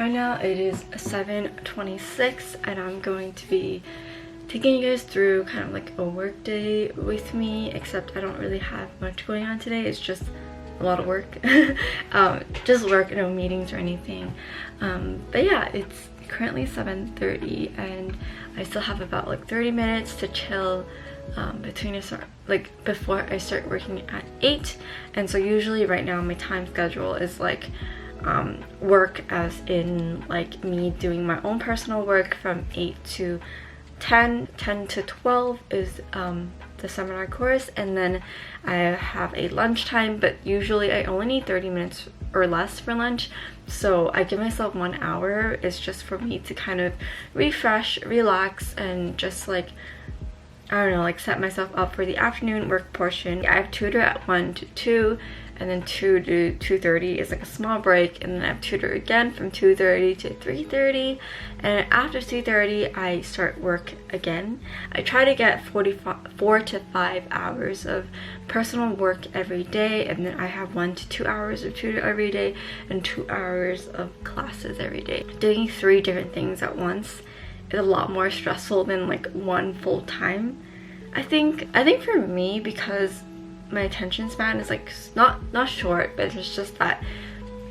Right now it is 7:26 and I'm going to be taking you guys through kind of like a work day with me, except I don't really have much going on today. It's just a lot of work. Just work, no meetings or anything. But yeah, it's currently 7:30 and I still have about like 30 minutes to chill before I start working at 8. And so usually right now my time schedule is like work, as in like me doing my own personal work from 8 to 10 to 12 is the seminar course, and then I have a lunchtime, but usually I only need 30 minutes or less for lunch, so I give myself 1 hour. It's just for me to kind of refresh, relax, and just like, I don't know, like set myself up for the afternoon work portion. I have tutor at 1 to 2, and then 2 to 2:30 is like a small break, and then I have tutor again from 2:30 to 3:30, and after 3:30 I start work again. I try to get 4 to 5 hours of personal work every day, and then I have 1 to 2 hours of tutor every day and 2 hours of classes every day. Doing 3 different things at once is a lot more stressful than like one full time. I think for me, because my attention span is like not short, but it's just that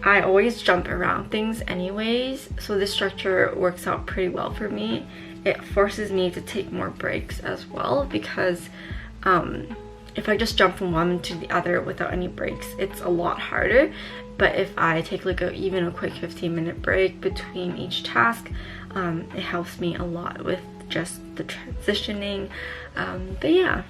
I always jump around things anyways, so this structure works out pretty well for me. It forces me to take more breaks as well, because if I just jump from one to the other without any breaks, it's a lot harder. But if I take like even a quick 15-minute break between each task, it helps me a lot with just the transitioning. But yeah.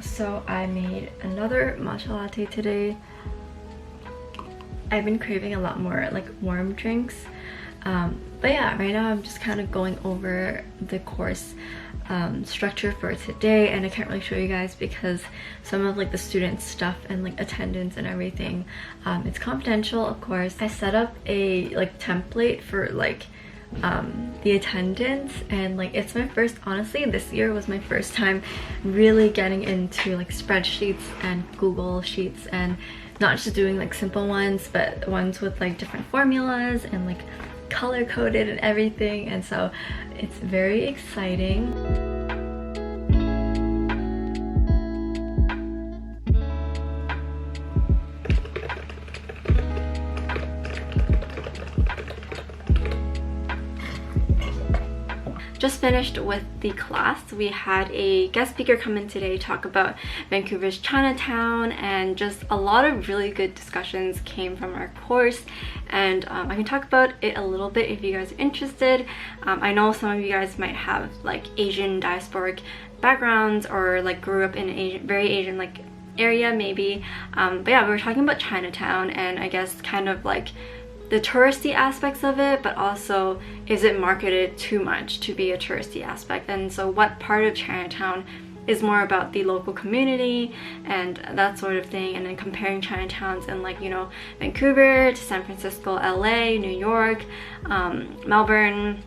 So I made another matcha latte today. I've been craving a lot more like warm drinks. But yeah, right now I'm just kind of going over the course structure for today, and I can't really show you guys because some of like the student stuff and like attendance and everything, it's confidential, of course. I set up a like template for like the attendance, and like it's my first, honestly this year was my first time really getting into like spreadsheets and Google Sheets, and not just doing like simple ones, but ones with like different formulas and like color coded and everything, and so it's very exciting. Just finished with the class. We had a guest speaker come in today, talk about Vancouver's Chinatown, and just a lot of really good discussions came from our course, and I can talk about it a little bit if you guys are interested. I know some of you guys might have like Asian diasporic backgrounds, or like grew up in an very Asian like area maybe, but yeah, we were talking about Chinatown, and I guess kind of like the touristy aspects of it, but also is it marketed too much to be a touristy aspect, and so what part of Chinatown is more about the local community and that sort of thing, and then comparing Chinatowns in like, you know, Vancouver to San Francisco, LA, New York, Melbourne,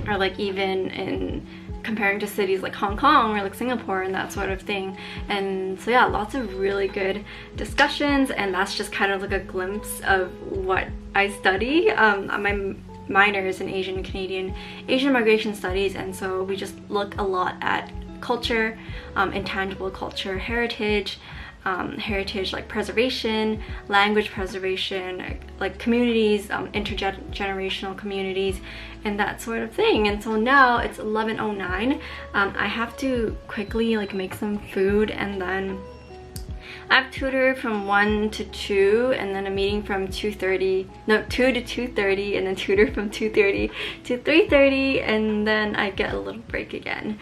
or like even in comparing to cities like Hong Kong or like Singapore and that sort of thing. And so yeah, lots of really good discussions, and that's just kind of like a glimpse of what I study. My minor is in Asian migration studies, and so we just look a lot at culture, intangible culture, heritage like preservation, language preservation, like communities, intergenerational communities, and that sort of thing. And so now it's 11:09. I have to quickly like make some food, and then I have tutor from 1 to 2, and then a meeting from 2 to 2:30, and then tutor from 2:30 to 3:30, and then I get a little break again.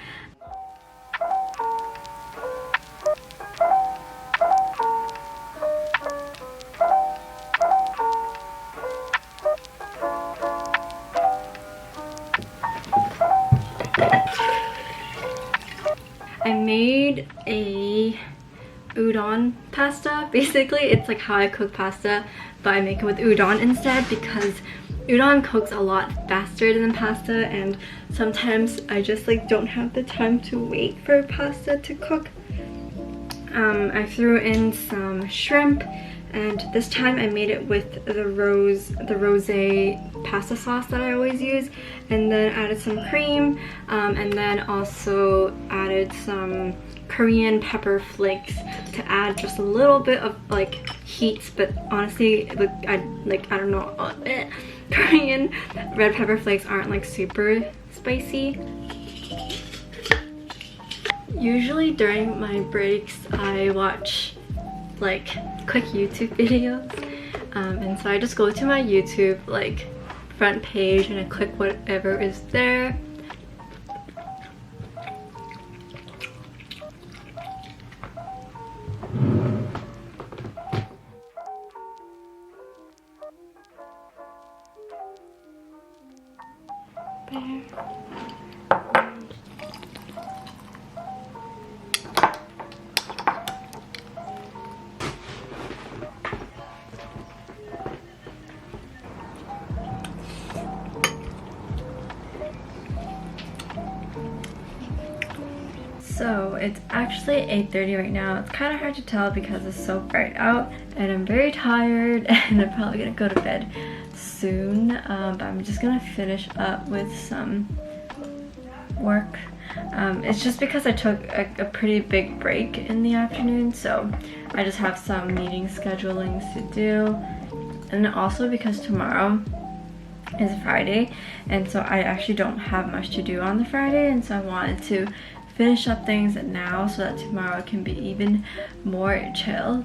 I made a udon pasta. Basically, it's like how I cook pasta, but I make it with udon instead, because Udon cooks a lot faster than pasta, and sometimes I just like don't have the time to wait for pasta to cook. I threw in some shrimp, and this time I made it with the rosé pasta sauce that I always use, and then added some cream, and then also added some Korean pepper flakes to add just a little bit of like heat. But honestly, I don't know, Korean red pepper flakes aren't like super spicy. Usually during my breaks I watch like quick YouTube videos, and so I just go to my YouTube like front page and I click whatever is there. There. So it's actually 8:30 right now. It's kind of hard to tell because it's so bright out and I'm very tired and I'm probably gonna go to bed soon, but I'm just gonna finish up with some work. It's just because I took a pretty big break in the afternoon, so I just have some meeting schedulings to do, and also because tomorrow is Friday, and so I actually don't have much to do on the Friday, and so I wanted to finish up things now so that tomorrow can be even more chill.